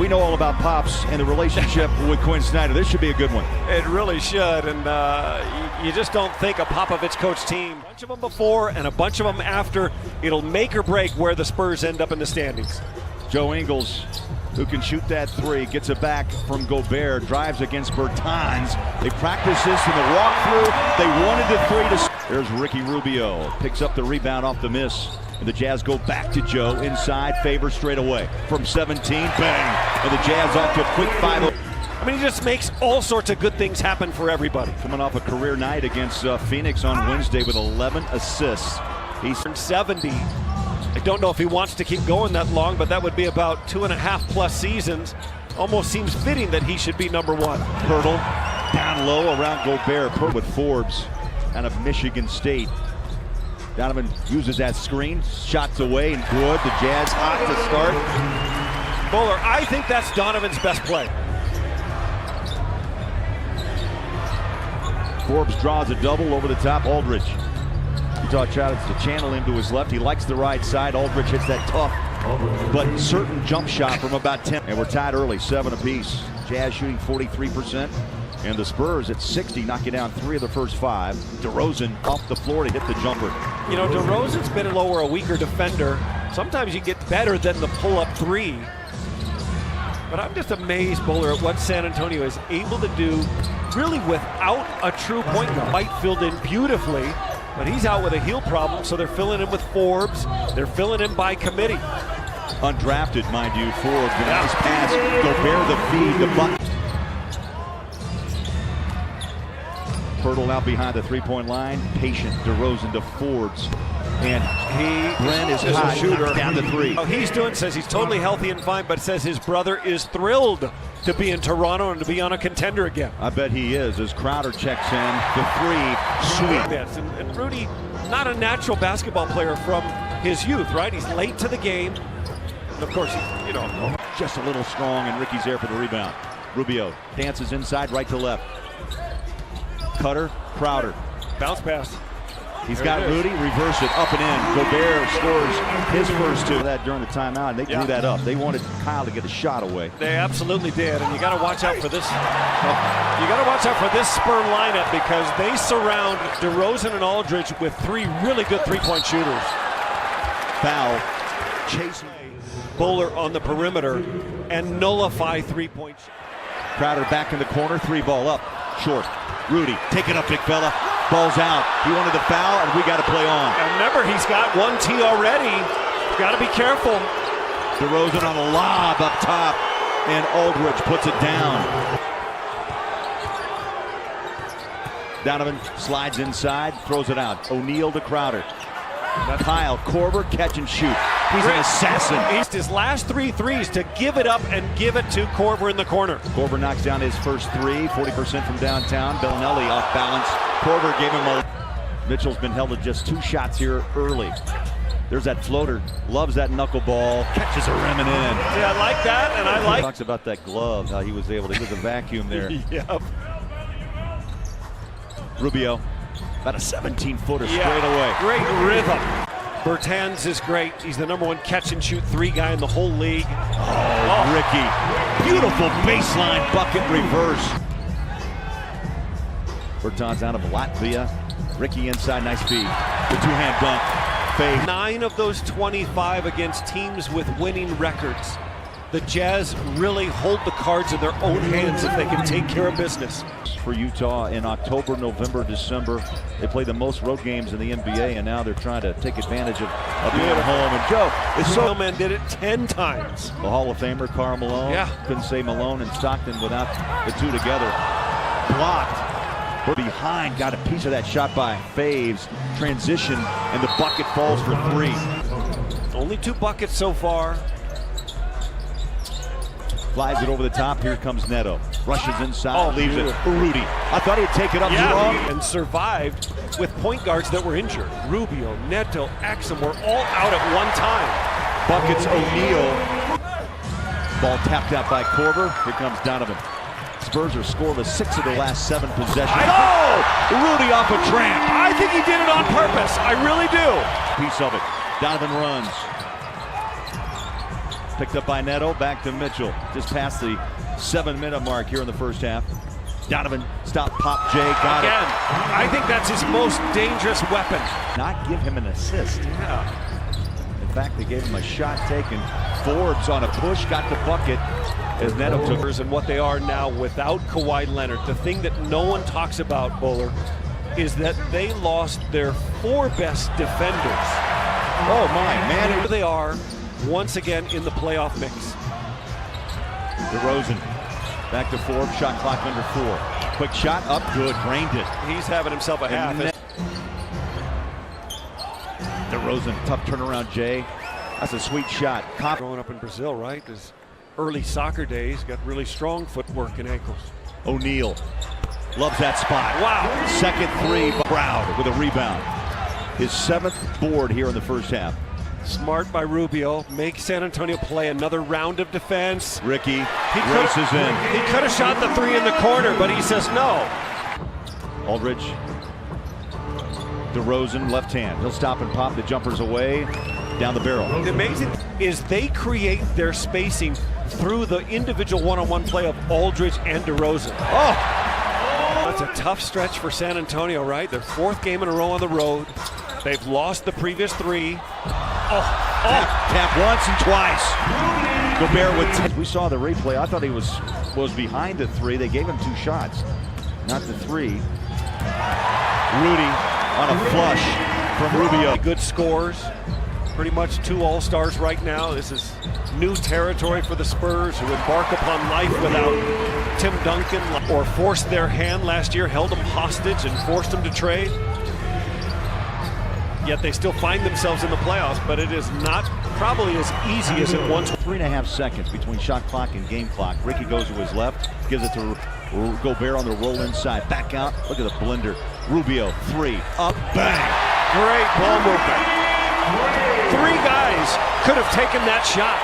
we know all about Pops and the relationship with Quinn Snyder. This should be a good one. It really should, and you just don't think a Popovich coach team, a bunch of them before and a bunch of them after, it'll make or break where the Spurs end up in the standings. Joe Ingles, who can shoot that three, gets it back from Gobert, drives against Bertans. They practice this in the walkthrough. They wanted the three to... There's Ricky Rubio, picks up the rebound off the miss. And the Jazz go back to Joe, inside, Favors straight away. From 17, bang! And the Jazz off to a quick 5-0. I mean, he just makes all sorts of good things happen for everybody. Coming off a career night against Phoenix on Wednesday with 11 assists. He's 70. I don't know if he wants to keep going that long, but that would be about 2.5+ seasons. Almost seems fitting that he should be number one. Hurdle down low around Gobert with Forbes out of Michigan State. Donovan uses that screen, shots away and good. The Jazz hot to start. Bowler, I think that's Donovan's best play. Forbes draws a double over the top. Aldridge. Utah tries to channel him to his left. He likes the right side. Aldridge hits that tough but certain jump shot from about 10. And we're tied early, 7 apiece. Jazz shooting 43%. And the Spurs at 60, knocking down 3 of the first 5. DeRozan off the floor to hit the jumper. You know, DeRozan's been a weaker defender. Sometimes you get better than the pull-up three. But I'm just amazed, Bowler, at what San Antonio is able to do really without a true point guard. White filled in beautifully, but he's out with a heel problem, so they're filling in with Forbes. They're filling in by committee. Undrafted, mind you, Forbes. A nice pass. Gobert the feed, the bucket. Hurdle out behind the three-point line. Patient, DeRozan to Forbes. And Brent is hot, a shooter. Down to 3. Oh, says he's totally healthy and fine, but says his brother is thrilled to be in Toronto and to be on a contender again. I bet he is, as Crowder checks in. The 3, sweet. Yes, and Rudy, not a natural basketball player from his youth, right? He's late to the game. And of course, just a little strong, and Ricky's there for the rebound. Rubio dances inside, right to left. Cutter, Crowder. Bounce pass. He's got Rudy, reverse it, up and in. Gobert scores his first 2. That during the timeout, and they drew that up. They wanted Kyle to get a shot away. They absolutely did, and you got to watch out for this. You got to watch out for this Spur lineup because they surround DeRozan and Aldridge with 3 really good three-point shooters. Foul, chasing Bowler on the perimeter and nullify three-point. Crowder back in the corner, 3-ball up, short. Rudy, take it up, big fella. Ball's out. He wanted the foul, and we got to play on. And remember, he's got 1 T already. Got to be careful. DeRozan on a lob up top, and Aldridge puts it down. Donovan slides inside, throws it out. O'Neal to Crowder. Kyle Korver, catch and shoot. He's an assassin. He's his last 3 threes to give it up and give it to Korver in the corner. Korver knocks down his first 3, 40% from downtown. Bellinelli off balance. Korver gave him a... Mitchell's been held to just 2 shots here early. There's that floater. Loves that knuckleball. Catches a rim and in. Yeah, I like that, and I like... Talks about that glove, how he was able to... He was a vacuum there. Yep. Rubio. About a 17-footer straight away. Great rhythm. Bertans is great. He's the #1 catch-and-shoot 3 guy in the whole league. Oh, Ricky. Beautiful baseline bucket reverse. Bertans out of Latvia. Ricky inside, nice feed. The 2-hand dunk. Fade. 9 of those 25 against teams with winning records. The Jazz really hold the cards in their own hands if they can take care of business. For Utah in October, November, December. They play the most road games in the NBA, and now they're trying to take advantage of being at home. And Joe, the Snowman did it 10 times. The Hall of Famer, Karl Malone. Yeah. Couldn't say Malone and Stockton without the 2 together. Blocked. We're behind, got a piece of that shot by Faves. Transition, and the bucket falls for 3. Only 2 buckets so far. Flies it over the top. Here comes Neto. Rushes inside, leaves it for Rudy. I thought he'd take it up long. And survived with point guards that were injured. Rubio, Neto, Exum were all out at one time. Buckets O'Neal. Ball tapped out by Korver. Here comes Donovan. Spurs are scoreless 6 of the last 7 possessions. Rudy off a tramp. I think he did it on purpose. I really do. Piece of it. Donovan runs. Picked up by Neto, back to Mitchell. Just past the 7-minute mark here in the first half. Donovan, stop, pop, Jay, got Again, it. I think that's his most dangerous weapon. Not give him an assist. Yeah. In fact, they gave him a shot taken. Forbes on a push, got the bucket as Neto took. And what they are now without Kawhi Leonard. The thing that no one talks about, Bowler, is that they lost their 4 best defenders. Oh my, man. Here they are once again in the playoff mix. DeRozan back to Forbes, shot clock under 4. Quick shot up, good, drained it. He's having himself a half. DeRozan, tough turnaround, Jay. That's a sweet shot. Growing up in Brazil, right? His early soccer days, got really strong footwork and ankles. O'Neal loves that spot. Wow. Second three, Brown with a rebound. His 7th board here in the first half. Smart by Rubio, make San Antonio play another round of defense. Ricky He races in. He could have shot the 3 in the corner, but he says no. Aldridge. DeRozan, left hand. He'll stop and pop the jumpers away. Down the barrel. The amazing is they create their spacing through the individual one-on-one play of Aldridge and DeRozan. Oh! That's a tough stretch for San Antonio, right? Their 4th game in a row on the road. They've lost the previous 3. Tap once and twice. Gobert with 10. We saw the replay. I thought he was behind the 3. They gave him 2 shots, not the 3. Rudy on a flush from Rubio. Good scores. Pretty much 2 All-Stars right now. This is new territory for the Spurs, who embark upon life without Tim Duncan, or forced their hand last year, held them hostage and forced them to trade. Yet they still find themselves in the playoffs, but it is not probably as easy as it once was. 3.5 seconds between shot clock and game clock. Ricky goes to his left, gives it to Gobert on the roll inside. Back out, look at the blender. Rubio, 3, up, bang. Great ball movement. 3 guys could have taken that shot.